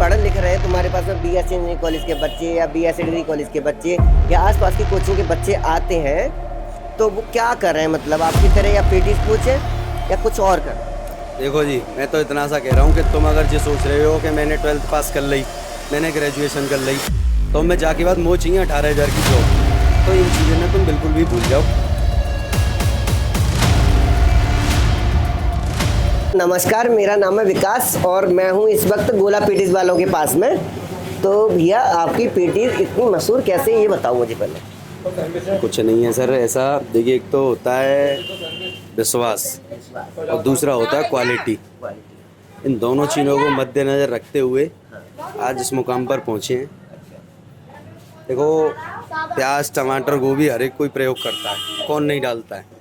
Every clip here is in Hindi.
पढ़ लिख रहे हैं तुम्हारे पास में बीएससी इंजीनियरिंग कॉलेज के बच्चे या बीएससी डिग्री कॉलेज के बच्चे या आसपास की कोचिंग के बच्चे आते हैं, तो वो क्या कर रहे हैं? मतलब आपकी तरह या पीटी कोच है या कुछ और कर? देखो जी, मैं तो इतना सा कह रहा हूँ कि तुम अगर ये सोच रहे हो कि मैंने 12th पास कर ली, मैंने ग्रेजुएशन कर ली, तो मैं जाके बाद मोह चाहिए 18,000 की जॉब, तो इन चीज़ों में तुम बिल्कुल भी भूल जाओ। नमस्कार, मेरा नाम है विकास और मैं हूँ इस वक्त गोला पेटीज वालों के पास में। तो भैया, आपकी पेटीज इतनी मशहूर कैसे है ये बताओ मुझे पहले। कुछ नहीं है सर, ऐसा देखिए, एक तो होता है विश्वास और दूसरा होता है क्वालिटी। इन दोनों चीज़ों को मद्देनज़र रखते हुए आज इस मुकाम पर पहुँचे हैं। देखो, प्याज टमाटर गोभी हर एक कोई प्रयोग करता है, कौन नहीं डालता है?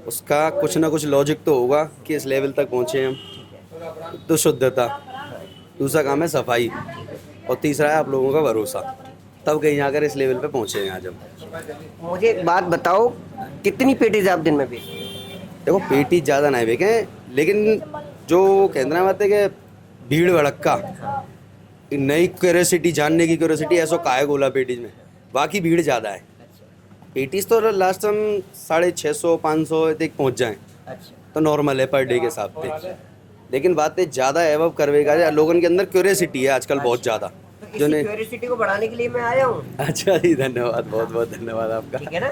उसका कुछ ना कुछ लॉजिक तो होगा कि इस लेवल तक पहुँचे हम। तो शुद्धता, दूसरा काम है सफाई और तीसरा है आप लोगों का भरोसा, तब कहीं जाकर इस लेवल पे पहुँचे हैं आज हम। मुझे एक बात बताओ, कितनी पेटीज आप दिन में बेचते? देखो, पेटी ज़्यादा नहीं बेचें, लेकिन जो कहना बात है कि भीड़ भड़क्का, नई क्यूरियोसिटी, जानने की क्यूरियोसिटी ऐसा का है गोला पेटीज में, बाकी भीड़ ज़्यादा है। पेटीज तो लास्ट हम 650 500 तक पहुँच जाएँ तो नॉर्मल है पर डे के हिसाब से, लेकिन बातें ज़्यादा एवब करवेगा या लोगों के अंदर क्यूरियोसिटी है आजकल बहुत ज़्यादा, जो नहीं। क्यूरियोसिटी को बढ़ाने के लिए मैं आया हूँ। अच्छा जी, धन्यवाद, बहुत बहुत धन्यवाद आपका। ठीक है ना।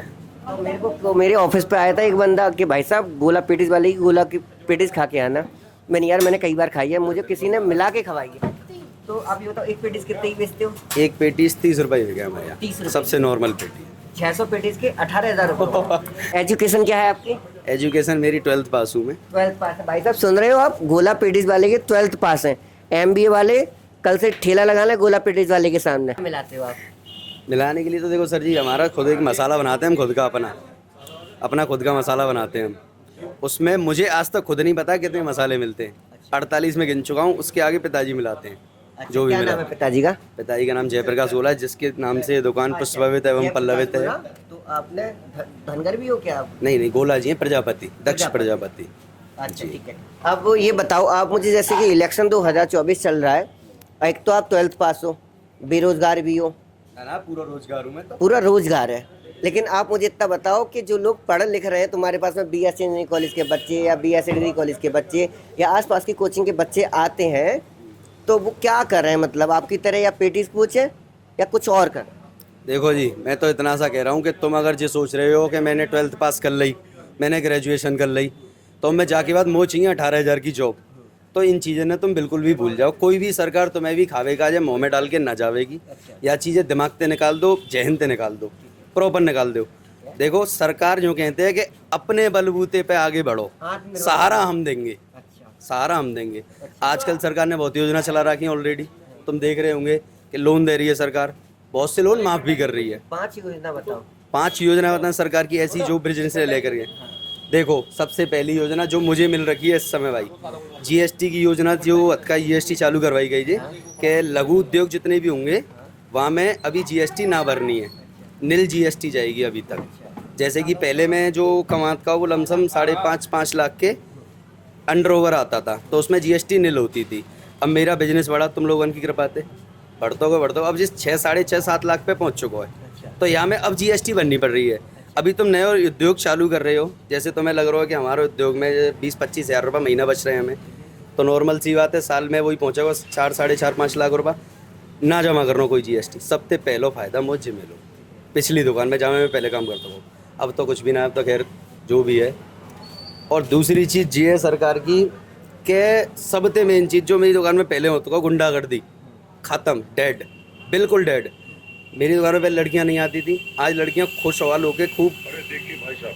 तो मेरे ऑफिस पे आया था एक बंदा कि भाई साहब गोला पेटीज वाले की गोला की पेटीज खा के आना। मैंने कई बार खाई है, मुझे किसी ने मिला के खवाई है। तो आप ये बताओ, एक पेटीज कितने की बेचते हो? एक पेटीज 30 रुपये हो गया हमारे यहाँ, 30 रुपये? सबसे नॉर्मल पेटी। 600 पेटीज के 18,000 रुपये। एजुकेशन क्या है आपकी? एजुकेशन मेरी 12th पास हूँ मैं। 12th पास है। भाई साहब सुन रहे हो आप, गोला पेटीज वाले के 12th पास हैं। MBA वाले कल से ठेला लगा लें गोला पेटीज वाले के सामने। मिलाते हो आप? मिलाने के लिए तो देखो सर जी, हमारा खुद एक मसाला बनाते हैं हम, खुद का अपना खुद का मसाला बनाते हैं हम। उसमें मुझे आज तक खुद नहीं पता कितने मसाले मिलते हैं। 48 में गिन चुका हूँ, उसके आगे पिताजी मिलाते हैं। अच्छा, जो भी क्या मिला नाम है पिताजी का? पिताजी का नाम जयप्रकाश गोला है, जिसके नाम से दुकान पुष्पवित एवं पल्लवित है। तो आपने धनगर भी हो क्या आप? नहीं, गोला जी है, प्रजापति, दक्ष प्रजापति। अच्छा, ठीक है। अब ये बताओ आप मुझे, जैसे कि इलेक्शन 2024 चल रहा है, एक तो आप 12th पास हो, बेरोजगार भी हो। ना, पूरा रोजगार हूँ मैं तो। पूरा रोजगार है, लेकिन आप मुझे इतना बताओ कि जो लोग पढ़ लिख रहे हैं तुम्हारे पास में, बीएससी इंजीनियरिंग कॉलेज के बच्चे या बीएससी डिग्री कॉलेज के बच्चे या आसपास की कोचिंग के बच्चे आते हैं, तो वो क्या कर रहे हैं? मतलब आपकी तरह या पेटीज कोच है या कुछ और कर? देखो जी, मैं तो इतना सा कह रहा हूँ कि तुम अगर ये सोच रहे हो कि मैंने 12th पास कर ली, मैंने ग्रेजुएशन कर ली, तो मैं जाके बाद मोह चाहिए 18,000 की जॉब, तो इन चीज़ों ने तुम बिल्कुल भी भूल जाओ। कोई भी सरकार तुम्हें भी खावेगा या मुँह में डाल के ना जावेगी, या चीज़ें दिमाग से निकाल दो, जहन से निकाल दो, प्रॉपर निकाल दो। देखो, सरकार जो कहते हैं कि अपने बलबूते पे आगे बढ़ो, सहारा हम देंगे, सहारा हम देंगे। आजकल सरकार ने बहुत योजना चला रखी है ऑलरेडी, तुम देख रहे होंगे कि लोन दे रही है सरकार, बहुत से लोन माफ़ भी कर रही है। 5 योजना बताओ। 5 योजना बताएं सरकार की ऐसी, जो बिजनेस से लेकर के। देखो, सबसे पहली योजना जो मुझे मिल रखी है इस समय भाई, GST की योजना, जो का GST चालू करवाई गई थी कि लघु उद्योग जितने भी होंगे वहाँ में अभी GST ना भरनी है, नील GST जाएगी अभी तक। जैसे कि पहले मैं जो कमात का वो लमसम 5.5 लाख के अंडर ओवर आता था, तो उसमें GST नील होती थी। अब मेरा बिजनेस बढ़ा तुम लोगों की कृपा से, बढ़ते अब जिस 6-7 लाख पे पहुँच चुका है, तो यहाँ में अब GST भरनी पड़ रही है। अभी तुम नए और उद्योग चालू कर रहे हो, जैसे तुम्हें लग रहा हो कि हमारे उद्योग में 20-25 हज़ार रुपये महीना बच रहे हैं हमें, तो नॉर्मल सी बात है, साल में वही पहुँचेगा 4-4.5 लाख रुपये ना जमा करना कोई GST। सबसे पहला फ़ायदा मुझे मिलो, पिछली दुकान में जहाँ मैं पहले काम करता हूँ, अब तो कुछ भी ना, अब तो खैर जो भी है। और दूसरी चीज़ ये है सरकार की कि सबसे मेन चीज़ जो मेरी दुकान में पहले होता था, गुंडागर्दी ख़त्म, डेड, बिल्कुल डेड। मेरी दुकान पे लड़कियां नहीं आती थी, आज लड़कियां खुश सवाल होकर खूब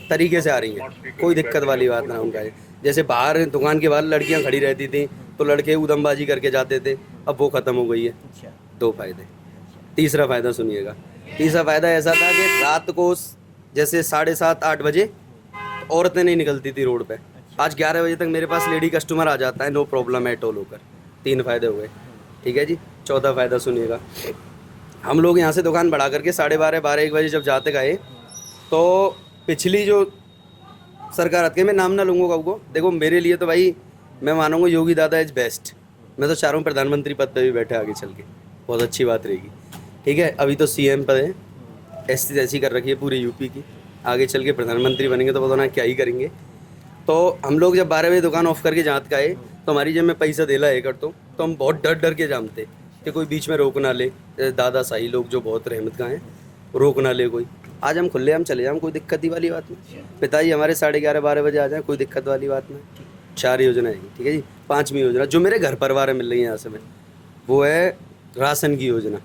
तरीके से आ रही हैं, कोई दिक्कत वाली बात ना उनका है। जैसे बाहर दुकान के बाहर लड़कियां खड़ी रहती थी तो लड़के उदमबाजी करके जाते थे, अब वो ख़त्म हो गई है। 2 फ़ायदे। तीसरा फ़ायदा सुनिएगा, तीसरा फ़ायदा ऐसा था कि रात को जैसे 7:30-8 बजे औरतें नहीं निकलती थी रोड पे, आज 11 बजे तक मेरे पास लेडी कस्टमर आ जाता है, नो प्रॉब्लम एट ऑल होकर। 3 फ़ायदे हो गए, ठीक है जी। चौथा फ़ायदा सुनिएगा, हम लोग यहाँ से दुकान बढ़ा करके 12:30-1 बजे जब जाते गए, तो पिछली जो सरकार आती है, मैं नाम ना लूँगा काऊ को, देखो मेरे लिए तो भाई मैं मानूंगा योगी दादा इज़ बेस्ट, मैं तो चाह रहा हूँ प्रधानमंत्री पद पे भी बैठे आगे चल के, बहुत अच्छी बात रहेगी। ठीक है, अभी तो सीएम पद है, ऐसी ऐसी कर रखी है पूरे यूपी की, आगे चल के प्रधानमंत्री बनेंगे तो पता ना क्या ही करेंगे। तो हम लोग जब 12 बजे दुकान ऑफ करके जात का आए तो हमारी जेब में पैसा देला है कर तो हम बहुत डर डर के जामते कि कोई बीच में रोक ना ले, दादा शाही लोग जो बहुत रहमत का हैं रोक ना ले कोई। आज हम खुले हम चले जाएं, कोई दिक्कत ही वाली बात नहीं। पिताजी हमारे 11:30-12 बजे आ जाएं, कोई दिक्कत वाली बात नहीं। 4 योजना है, ठीक है जी। 5वीं योजना जो मेरे घर परिवार में मिल रही है यहाँ से में, वो है राशन की योजना।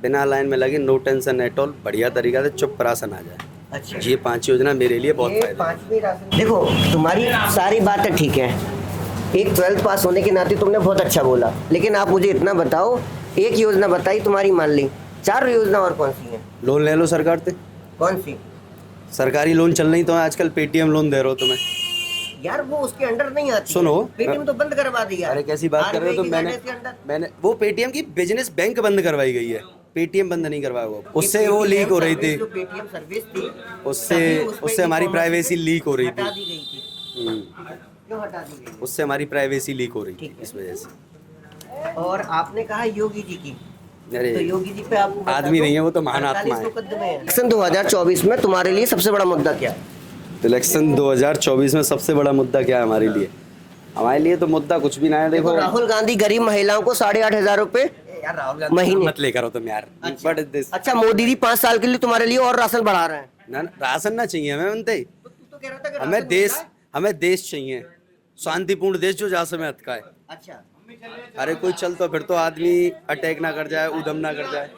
बिना लाइन में लगे, नो टेंशन एट ऑल, बढ़िया तरीका से चुप राशन आ जाए। अच्छा, ये 5 योजना मेरे लिए बहुत ये फायदा। 5वीं राशन, देखो तुम्हारी सारी बातें ठीक है, एक 12th पास होने के नाते तुमने बहुत अच्छा बोला, लेकिन आप मुझे इतना बताओ, एक योजना बताई तुम्हारी मान ली, 4 योजना और कौन सी है? लोन ले लो सरकार से, कौन सी? सरकारी लोन चल रही तो आजकल पेटीएम लोन दे रहे हो तुम्हें। यार वो उसके अंडर नहीं आती। सुनो, पेटीएम तो बंद करवा दिया। अरे कैसी बात कर रहे हो? तो मैंने वो पेटीएम की बिजनेस बैंक बंद करवाई गई है, पेटीएम बंद नहीं करवाया हुआ, उससे वो लीक हो रही थी, पेटीएम सर्विस थी, उससे हमारी प्राइवेसी लीक हो रही हटा थी। दी गई थी। क्यों हटा दी गई? उससे हमारी प्राइवेसी लीक हो रही थी, इस वजह से। और आपने कहा योगी जी की, अरे तो योगी जी पे आपको बता आदमी दूं, नहीं है, वो तो महान आत्मा 48 है। मुकद्दमे हैं। इलेक्शन 2024 में तुम्हारे लिए सबसे बड़ा मुद्दा क्या है? इलेक्शन 2024 में सबसे बड़ा मुद्दा क्या है हमारे लिए? हमारे लिए तो मुद्दा कुछ भी ना है। देखो, राहुल गांधी गरीब महिलाओं को 8,500 रुपए यार राहुल गांधी महीने मत लेकर हो तुम यार। बट दिस अच्छा, मोदी जी 5 साल के लिए तुम्हारे लिए और राशन बढ़ा रहे हैं। ना, राशन ना चाहिए हमें बनते, तो तू तो कह रहा था कि हमें राशन देश, मिलता है। हमें देश चाहिए, शांतिपूर्ण देश जो जहाँ समय अटका है। अच्छा, अरे कोई चल तो फिर तो आदमी अटैक ना कर जाए, उधम ना कर जाए।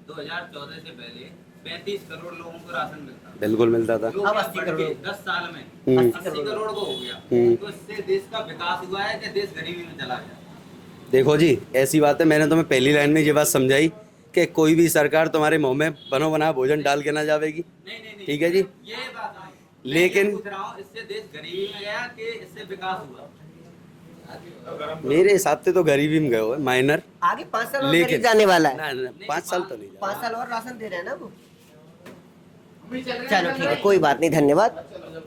2014 से पहले 35 करोड़ लोगों को राशन मिलता था। बिल्कुल मिलता था। जो अब कि 80 बढ़ करोड़। के 10 साल में 80 करोड़ को हो गया। तो इससे देश का विकास हुआ है कि देश गरीबी में चला गया? देखो जी, ऐसी बात है, मैंने तुम्हें पहली लाइन में ये बात समझाई कि कोई भी सरकार तुम्हारे मुंह में बनो बना भोजन डाल के ना जाएगी। नहीं, ठीक है जी, ये बात नहीं। लेकिन- मैं ये पूछ रहा हूँ, इससे देश गरीबी में गया कि इससे विकास हुआ? मेरे हिसाब से तो गरीबी में गए हो माइनर। आगे 5 साल और लेकिन- गरीब जाने वाला है। ना 5 साल तो नहीं 5 साल और राशन दे रहे हैं ना वो। चलो ठीक है, कोई बात नहीं, धन्यवाद।